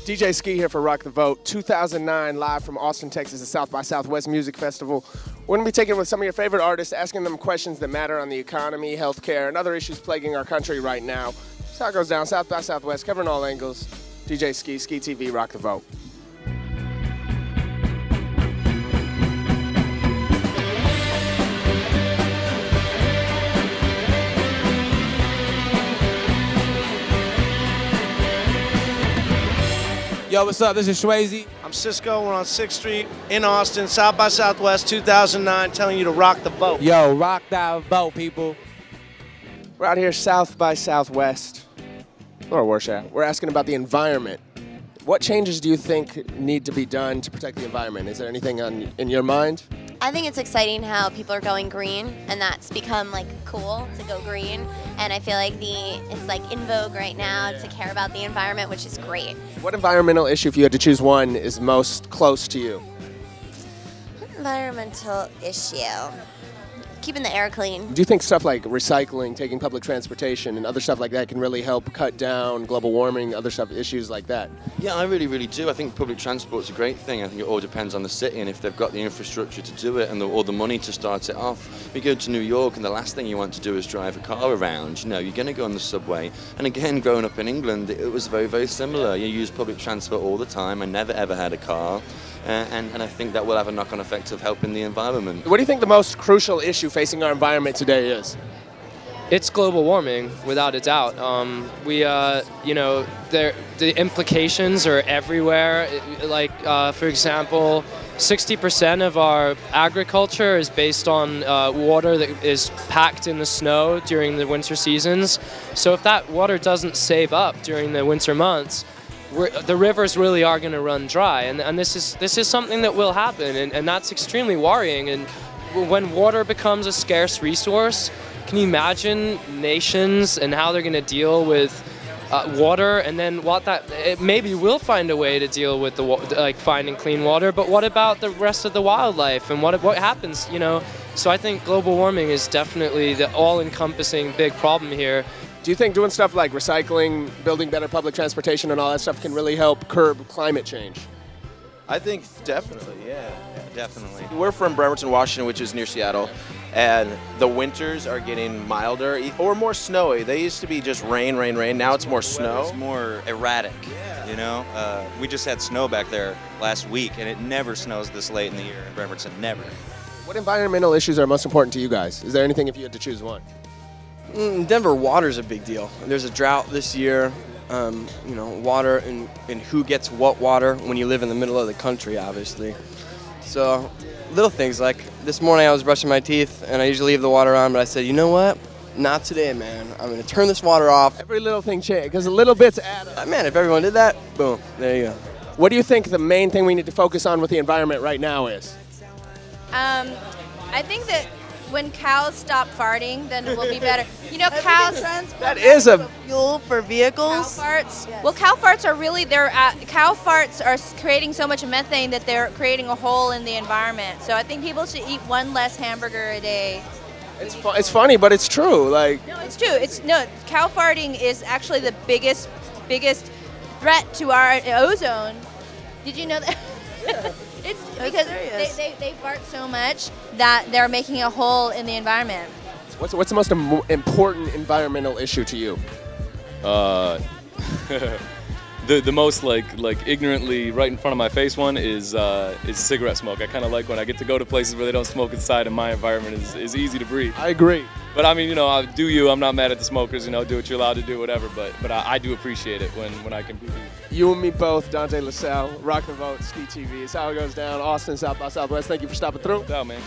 DJ Skee here for Rock the Vote. 2009, live from Austin, Texas, the South by Southwest Music Festival. We're going to be taking with some of your favorite artists, asking them questions that matter on the economy, healthcare, and other issues plaguing our country right now. That's how it goes down, South by Southwest, covering all angles. DJ Skee, Skee TV, Rock the Vote. Yo, what's up? This is Shwayze. I'm Cisco. We're on 6th Street in Austin, South by Southwest 2009, telling you to rock the vote. Yo, rock that vote, people. We're out here South by Southwest, or Warshauer. We're asking about the environment. What changes do you think need to be done to protect the environment? Is there anything in your mind? I think it's exciting how people are going green, and that's become like cool to go green. And I feel like it's like in vogue right now to care about the environment, which is great. What environmental issue, if you had to choose one, is most close to you? Environmental issue. Keeping the air clean. Do you think stuff like recycling, taking public transportation, and other stuff like that can really help cut down global warming, other stuff, issues like that? Yeah, I really do. I think public transport's a great thing. I think it all depends on the city and if they've got the infrastructure to do it and all the money to start it off. You go to New York and the last thing you want to do is drive a car around. You know, you're going to go on the subway. And again, growing up in England, it was very similar. You use public transport all the time. I never ever had a car. And I think that will have a knock-on effect of helping the environment. What do you think the most crucial issue facing our environment today is? It's global warming, without a doubt. The implications are everywhere. Like, for example, 60% of our agriculture is based on water that is packed in the snow during the winter seasons. So if that water doesn't save up during the winter months, the rivers really are going to run dry, and this is something that will happen, and that's extremely worrying. And when water becomes a scarce resource, can you imagine nations and how they're going to deal with water, and then maybe we'll find a way to deal with finding clean water, but what about the rest of the wildlife, and what happens, you know? So I think global warming is definitely the all-encompassing big problem here. Do you think doing stuff like recycling, building better public transportation and all that stuff can really help curb climate change? I think definitely, yeah, definitely. We're from Bremerton, Washington, which is near Seattle, and the winters are getting milder or more snowy. They used to be just rain. Now it's more snow. It's more erratic, you know? We just had snow back there last week, and it never snows this late in the year in Bremerton, never. What environmental issues are most important to you guys? Is there anything if you had to choose one? In Denver, water's a big deal. There's a drought this year. Water and who gets what water when you live in the middle of the country, obviously. So little things like this morning I was brushing my teeth and I usually leave the water on, but I said, you know what? Not today, man. I'm going to turn this water off. Every little thing changes because the little bits add up. Man, if everyone did that, boom, there you go. What do you think the main thing we need to focus on with the environment right now is? I think that when cows stop farting, then it will be better. You know, cows. That is a fuel for vehicles. Cow farts. Yes. Well, cow farts are really cow farts are creating so much methane that they're creating a hole in the environment. So I think people should eat one less hamburger a day. It's funny, but it's true. Like no, it's true. Cow farting is actually the biggest threat to our ozone. Did you know that? Yeah. It's because they fart so much that they're making a hole in the environment. What's the most important environmental issue to you? The most like ignorantly right in front of my face one is cigarette smoke. I kind of like when I get to go to places where they don't smoke inside and my environment is easy to breathe. I agree. But I mean, you know, I'm not mad at the smokers, you know, do what you're allowed to do, whatever, but I do appreciate it when I can be. You and me both, Dante LaSalle, Rock the Vote, Skee TV. It's how it goes down, Austin, South by Southwest. Thank you for stopping through. Ciao, man.